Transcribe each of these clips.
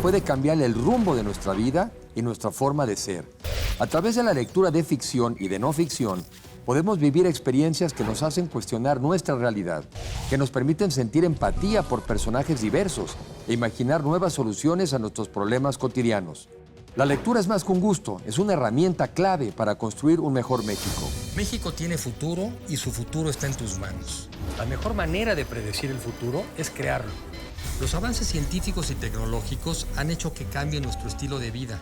puede cambiar el rumbo de nuestra vida y nuestra forma de ser. A través de la lectura de ficción y de no ficción, podemos vivir experiencias que nos hacen cuestionar nuestra realidad, que nos permiten sentir empatía por personajes diversos e imaginar nuevas soluciones a nuestros problemas cotidianos. La lectura es más que un gusto, es una herramienta clave para construir un mejor México. México tiene futuro y su futuro está en tus manos. La mejor manera de predecir el futuro es crearlo. Los avances científicos y tecnológicos han hecho que cambie nuestro estilo de vida,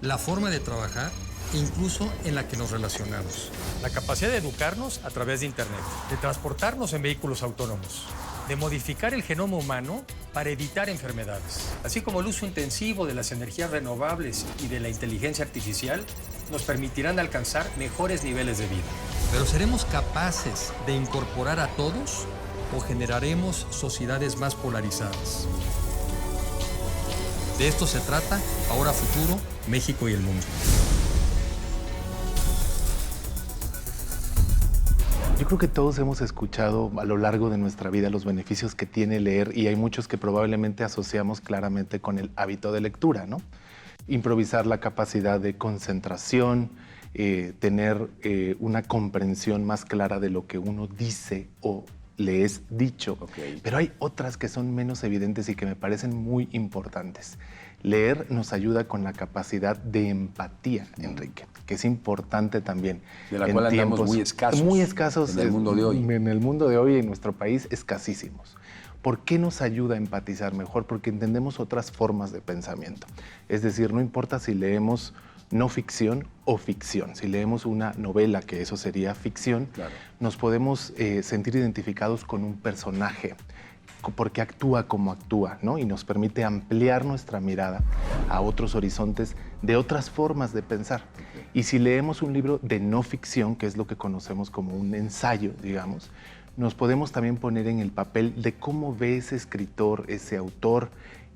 la forma de trabajar e incluso en la que nos relacionamos. La capacidad de educarnos a través de Internet, de transportarnos en vehículos autónomos, de modificar el genoma humano para evitar enfermedades, así como el uso intensivo de las energías renovables y de la inteligencia artificial, nos permitirán alcanzar mejores niveles de vida. Pero ¿seremos capaces de incorporar a todos o generaremos sociedades más polarizadas? De esto se trata, ahora futuro, México y el mundo. Yo creo que todos hemos escuchado a lo largo de nuestra vida los beneficios que tiene leer y hay muchos que probablemente asociamos claramente con el hábito de lectura, ¿no? Improvisar la capacidad de concentración, tener una comprensión más clara de lo que uno dice o le es dicho. Okay. Pero hay otras que son menos evidentes y que me parecen muy importantes. Leer nos ayuda con la capacidad de empatía, Enrique, que es importante también. De la cual andamos muy escasos. Muy escasos. En el mundo de hoy. En el mundo de hoy, en nuestro país, escasísimos. ¿Por qué nos ayuda a empatizar mejor? Porque entendemos otras formas de pensamiento. Es decir, no importa si leemos no ficción o ficción. Si leemos una novela, que eso sería ficción, claro, nos podemos sentir identificados con un personaje, porque actúa como actúa, ¿no? Y nos permite ampliar nuestra mirada a otros horizontes de otras formas de pensar. Y si leemos un libro de no ficción, que es lo que conocemos como un ensayo, digamos, nos podemos también poner en el papel de cómo ve ese escritor, ese autor,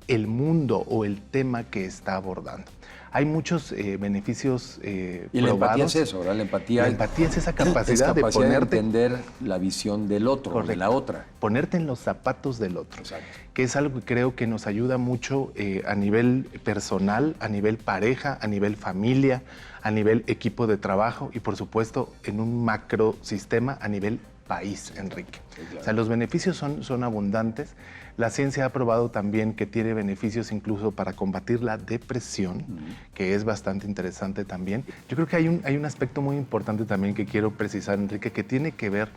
el mundo o el tema que está abordando. Hay muchos beneficios y la empatía es eso, ¿verdad? La empatía es esa capacidad de ponerte... de entender la visión del otro, correcto, de la otra. Ponerte en los zapatos del otro. Exacto. Que es algo que creo que nos ayuda mucho a nivel personal, a nivel pareja, a nivel familia, a nivel equipo de trabajo y, por supuesto, en un macrosistema a nivel país, Enrique. Sí, claro. O sea, los beneficios son abundantes. La ciencia ha probado también que tiene beneficios incluso para combatir la depresión, que es bastante interesante también. Yo creo que hay un aspecto muy importante también que quiero precisar, Enrique, que tiene que ver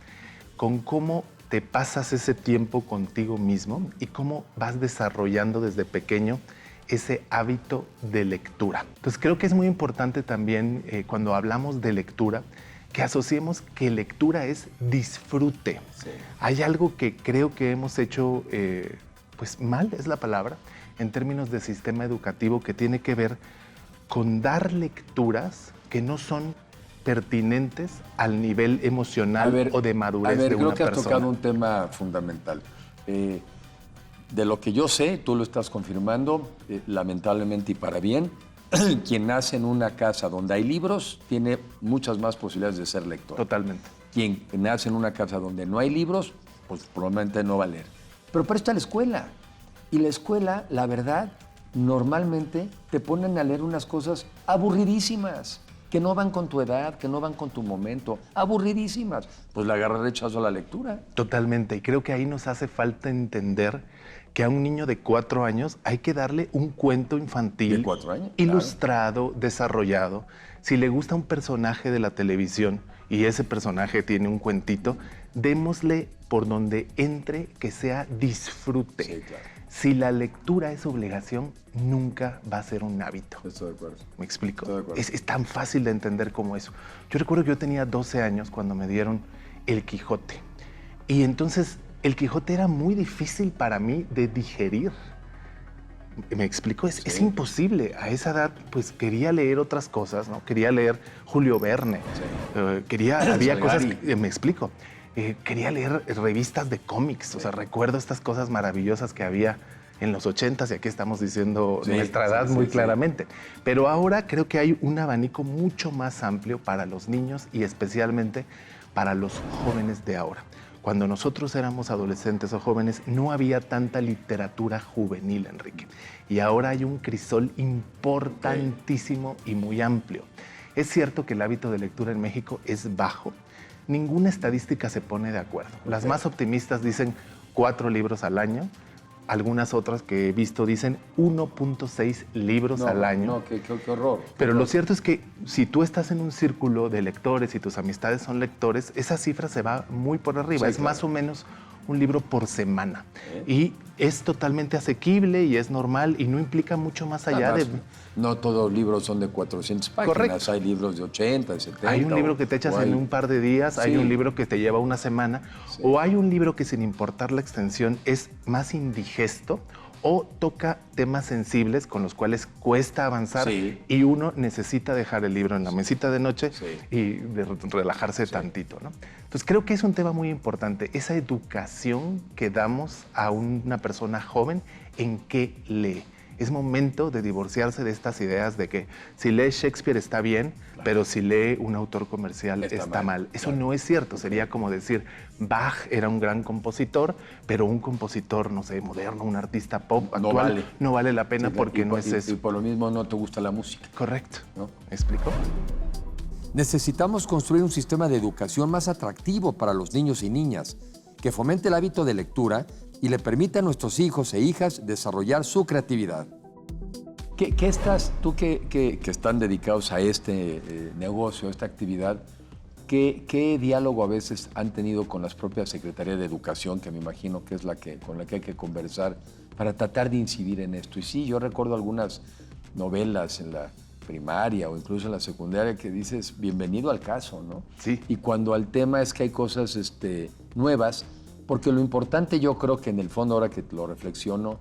con cómo te pasas ese tiempo contigo mismo y cómo vas desarrollando desde pequeño ese hábito de lectura. Entonces creo que es muy importante también cuando hablamos de lectura, que asociemos que lectura es disfrute. Sí. Hay algo que creo que hemos hecho, pues mal es la palabra, en términos de sistema educativo, que tiene que ver con dar lecturas que no son pertinentes al nivel emocional o de madurez de una persona. Creo que has tocado un tema fundamental. De lo que yo sé, tú lo estás confirmando, lamentablemente y para bien, quien nace en una casa donde hay libros tiene muchas más posibilidades de ser lector. Totalmente. Quien nace en una casa donde no hay libros, pues probablemente no va a leer. Pero para esto está la escuela. Y la escuela, la verdad, normalmente te ponen a leer unas cosas aburridísimas, que no van con tu edad, que no van con tu momento, aburridísimas. Pues le agarra rechazo a la lectura. Totalmente. Y creo que ahí nos hace falta entender que a un niño de 4 años hay que darle un cuento infantil. ¿De 4 años? Ilustrado, claro, desarrollado. Si le gusta un personaje de la televisión y ese personaje tiene un cuentito, démosle por donde entre que sea disfrute. Sí, claro. Si la lectura es obligación, nunca va a ser un hábito. Estoy de acuerdo. ¿Me explico? Estoy de acuerdo. Es tan fácil de entender como eso. Yo recuerdo que yo tenía 12 años cuando me dieron El Quijote. Y entonces El Quijote era muy difícil para mí de digerir. ¿Me explico? Es imposible. A esa edad, pues, quería leer otras cosas, ¿no? Quería leer Julio Verne. Sí. Había cosas... me explico. Quería leer revistas de cómics. Sí. O sea, recuerdo estas cosas maravillosas que había en los 80s, y aquí estamos diciendo nuestra edad muy claramente. Pero ahora creo que hay un abanico mucho más amplio para los niños y especialmente para los jóvenes de ahora. Cuando nosotros éramos adolescentes o jóvenes, no había tanta literatura juvenil, Enrique. Y ahora hay un crisol importantísimo y muy amplio. Es cierto que el hábito de lectura en México es bajo. Ninguna estadística se pone de acuerdo. Las más optimistas dicen 4 libros al año. Algunas otras que he visto dicen 1.6 libros al año. No, qué horror. Pero lo cierto es que si tú estás en un círculo de lectores y tus amistades son lectores, esa cifra se va muy por arriba. Sí, es claro. más o menos un libro por semana. Y es totalmente asequible y es normal y no implica mucho más allá de... No todos los libros son de 400 páginas. Correcto. Hay libros de 80, de 70. Hay un libro que te echas en un par de días, hay un libro que te lleva una semana, o hay un libro que sin importar la extensión es más indigesto o toca temas sensibles con los cuales cuesta avanzar y uno necesita dejar el libro en la mesita de noche y relajarse tantito, ¿no? Entonces creo que es un tema muy importante, esa educación que damos a una persona joven en qué lee. Es momento de divorciarse de estas ideas de que si lee Shakespeare está bien, pero si lee un autor comercial está mal. Eso no es cierto. Sería como decir, Bach era un gran compositor, pero un compositor, no sé, moderno, un artista pop actual, no vale la pena porque no es eso. Y por lo mismo no te gusta la música. Correcto. ¿No? ¿Me explico? Necesitamos construir un sistema de educación más atractivo para los niños y niñas, que fomente el hábito de lectura y le permita a nuestros hijos e hijas desarrollar su creatividad. ¿Qué estás, tú que están dedicados a este negocio, a esta actividad, qué diálogo a veces han tenido con las propias Secretarías de Educación, que me imagino que es con la que hay que conversar, para tratar de incidir en esto? Y sí, yo recuerdo algunas novelas en la primaria o incluso en la secundaria que dices, bienvenido al caso, ¿no? Sí. Y cuando al tema es que hay cosas nuevas, porque lo importante yo creo que en el fondo, ahora que lo reflexiono,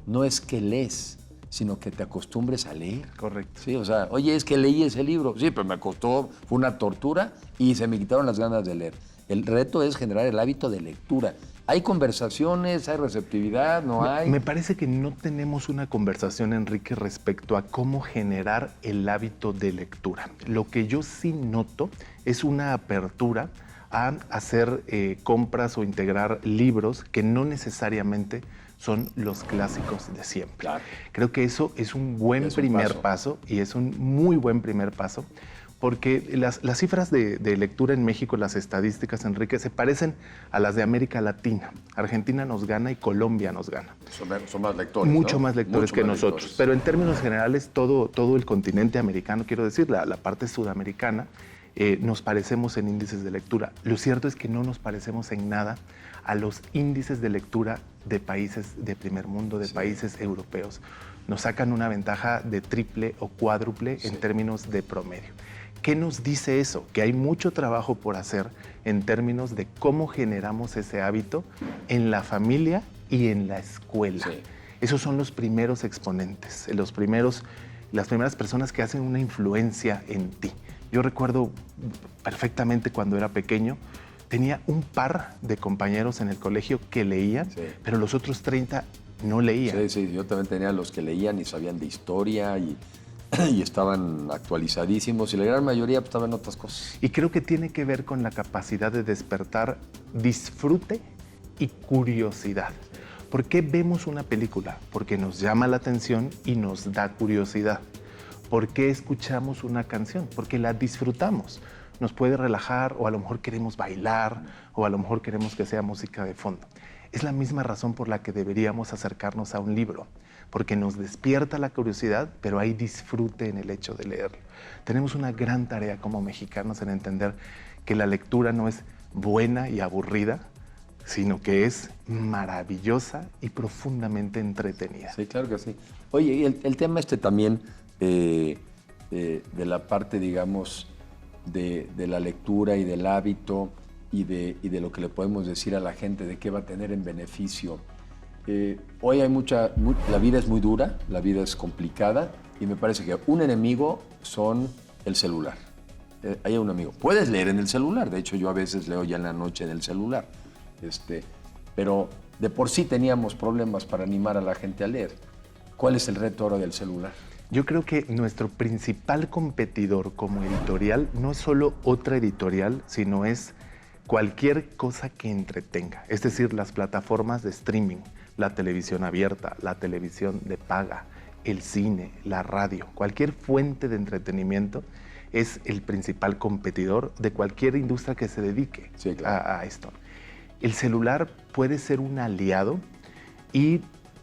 no es que lees, sino que te acostumbres a leer. Correcto. Sí, o sea, oye, es que leí ese libro. Sí, pero me costó, fue una tortura y se me quitaron las ganas de leer. El reto es generar el hábito de lectura. ¿Hay conversaciones? ¿Hay receptividad? ¿No hay? Me parece que no tenemos una conversación, Enrique, respecto a cómo generar el hábito de lectura. Lo que yo sí noto es una apertura a hacer compras o integrar libros que no necesariamente son los clásicos de siempre. Claro. Creo que eso es un buen primer paso y es un muy buen primer paso porque las cifras de lectura en México, las estadísticas, Enrique, se parecen a las de América Latina. Argentina nos gana y Colombia nos gana. Son más lectores, Mucho ¿no? más lectores que nosotros. Lectores. Pero en términos generales, todo el continente americano, quiero decir, la parte sudamericana, nos parecemos en índices de lectura. Lo cierto es que no nos parecemos en nada a los índices de lectura de países de primer mundo, de países europeos. Nos sacan una ventaja de triple o cuádruple en términos de promedio. ¿Qué nos dice eso? Que hay mucho trabajo por hacer en términos de cómo generamos ese hábito en la familia y en la escuela. Sí. Esos son los primeros exponentes, las primeras personas que hacen una influencia en ti. Yo recuerdo perfectamente cuando era pequeño, tenía un par de compañeros en el colegio que leían, pero los otros 30 no leían. Sí, yo también tenía los que leían y sabían de historia y estaban actualizadísimos y la gran mayoría pues, estaban en otras cosas. Y creo que tiene que ver con la capacidad de despertar disfrute y curiosidad. ¿Por qué vemos una película? Porque nos llama la atención y nos da curiosidad. ¿Por qué escuchamos una canción? Porque la disfrutamos. Nos puede relajar o a lo mejor queremos bailar o a lo mejor queremos que sea música de fondo. Es la misma razón por la que deberíamos acercarnos a un libro, porque nos despierta la curiosidad, pero hay disfrute en el hecho de leerlo. Tenemos una gran tarea como mexicanos en entender que la lectura no es buena y aburrida, sino que es maravillosa y profundamente entretenida. Sí, claro que sí. Oye, y el tema también de la parte, digamos, de la lectura y del hábito y de lo que le podemos decir a la gente, de qué va a tener en beneficio. Hoy hay la vida es muy dura, la vida es complicada y me parece que un enemigo son el celular. Hay un amigo. Puedes leer en el celular, de hecho yo a veces leo ya en la noche en el celular, pero de por sí teníamos problemas para animar a la gente a leer. ¿Cuál es el reto ahora del celular? Yo creo que nuestro principal competidor como editorial no es solo otra editorial, sino es cualquier cosa que entretenga, es decir, las plataformas de streaming, la televisión abierta, la televisión de paga, el cine, la radio, cualquier fuente de entretenimiento es el principal competidor de cualquier industria que se dedique a esto. El celular puede ser un aliado. ¿Y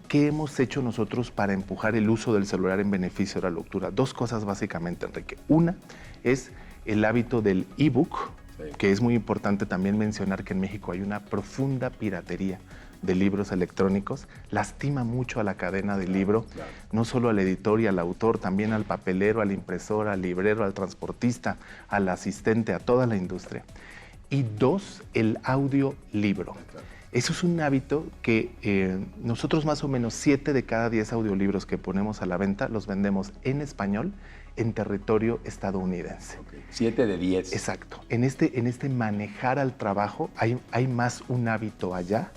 qué hemos hecho nosotros para empujar el uso del celular en beneficio de la lectura? Dos cosas básicamente, Enrique. Una es el hábito del ebook, que es muy importante también mencionar que en México hay una profunda piratería de libros electrónicos, lastima mucho a la cadena del libro, no solo al editor y al autor, también al papelero, al impresor, al librero, al transportista, al asistente, a toda la industria. Y dos, el audiolibro. Eso es un hábito que nosotros más o menos 7 de cada 10 audiolibros que ponemos a la venta los vendemos en español en territorio estadounidense. 7 de 10. Exacto. En este manejar al trabajo hay más un hábito allá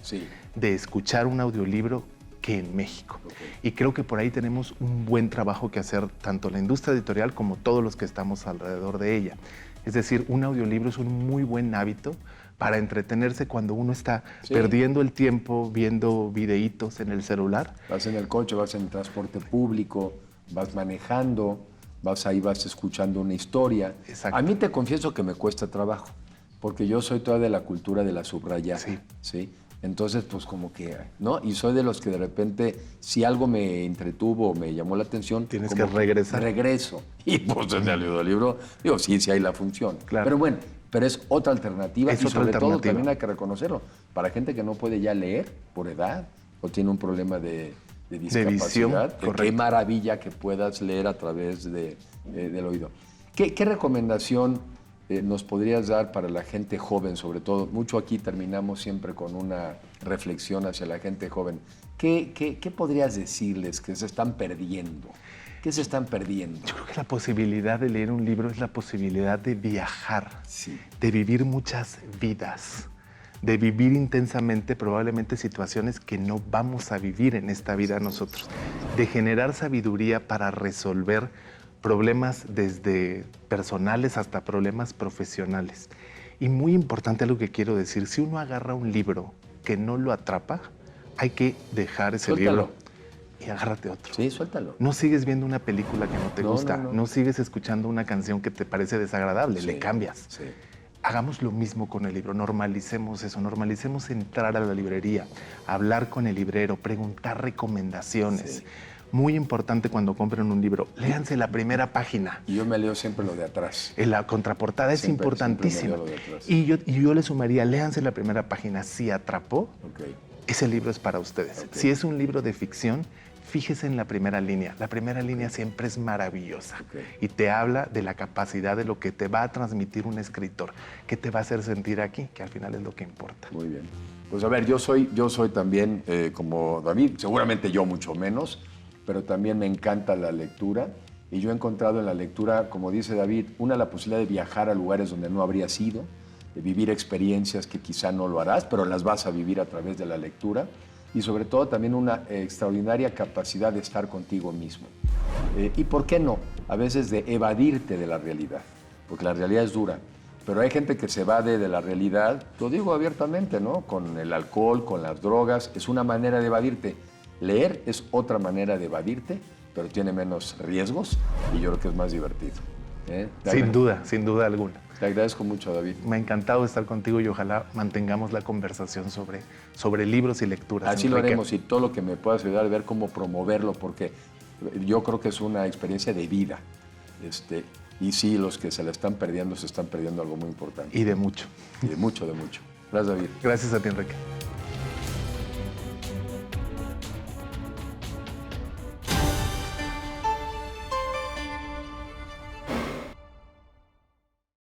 de escuchar un audiolibro que en México. Y creo que por ahí tenemos un buen trabajo que hacer, tanto la industria editorial como todos los que estamos alrededor de ella. Es decir, un audiolibro es un muy buen hábito para entretenerse cuando uno está perdiendo el tiempo viendo videitos en el celular. Vas en el coche, vas en el transporte público, vas manejando, vas escuchando una historia. Exacto. A mí te confieso que me cuesta trabajo, porque yo soy toda de la cultura de la subrayada. ¿Sí? Entonces, pues como que, ¿no? Y soy de los que de repente, si algo me entretuvo o me llamó la atención... Tienes que regresar. Regreso. Y pues en el audiolibro, digo, sí hay la función. Claro. Pero bueno, pero es otra alternativa. Es y otra sobre alternativa. todo también hay que reconocerlo. Para gente que no puede ya leer por edad o tiene un problema de discapacidad, visión, qué maravilla que puedas leer a través del oído. ¿Qué recomendación nos podrías dar para la gente joven, sobre todo? Mucho aquí terminamos siempre con una reflexión hacia la gente joven. ¿Qué podrías decirles que se están perdiendo? ¿Qué se están perdiendo? Yo creo que la posibilidad de leer un libro es la posibilidad de viajar, de vivir muchas vidas, de vivir intensamente probablemente situaciones que no vamos a vivir en esta vida nosotros, de generar sabiduría para resolver problemas desde personales hasta problemas profesionales. Y muy importante algo que quiero decir, si uno agarra un libro que no lo atrapa, hay que dejar ese libro y agárrate otro. Sí, suéltalo. No sigues viendo una película que no te gusta, no sigues escuchando una canción que te parece desagradable, le cambias. Sí. Hagamos lo mismo con el libro, normalicemos eso, normalicemos entrar a la librería, hablar con el librero, preguntar recomendaciones. Sí. Muy importante cuando compren un libro, léanse la primera página. Y yo me leo siempre lo de atrás. En la contraportada es importantísima. Y yo le sumaría, léanse la primera página. Si atrapó, ese libro es para ustedes. Si es un libro de ficción, fíjese en la primera línea. La primera línea siempre es maravillosa y te habla de la capacidad de lo que te va a transmitir un escritor, qué te va a hacer sentir aquí, que al final es lo que importa. Muy bien. Pues a ver, yo soy también como David, seguramente yo mucho menos, pero también me encanta la lectura y yo he encontrado en la lectura, como dice David, la posibilidad de viajar a lugares donde no habrías ido, de vivir experiencias que quizá no lo harás, pero las vas a vivir a través de la lectura. Y sobre todo también una extraordinaria capacidad de estar contigo mismo. Y por qué no, a veces de evadirte de la realidad, porque la realidad es dura, pero hay gente que se evade de la realidad, lo digo abiertamente, ¿no? Con el alcohol, con las drogas, es una manera de evadirte. Leer es otra manera de evadirte, pero tiene menos riesgos y yo creo que es más divertido. Sin duda alguna. Te agradezco mucho, David. Me ha encantado estar contigo y ojalá mantengamos la conversación sobre libros y lecturas. Así lo haremos y todo lo que me puedas ayudar a ver cómo promoverlo, porque yo creo que es una experiencia de vida. Y sí, los que se están perdiendo algo muy importante. Y de mucho. Y de mucho, de mucho. Gracias, David. Gracias a ti, Enrique.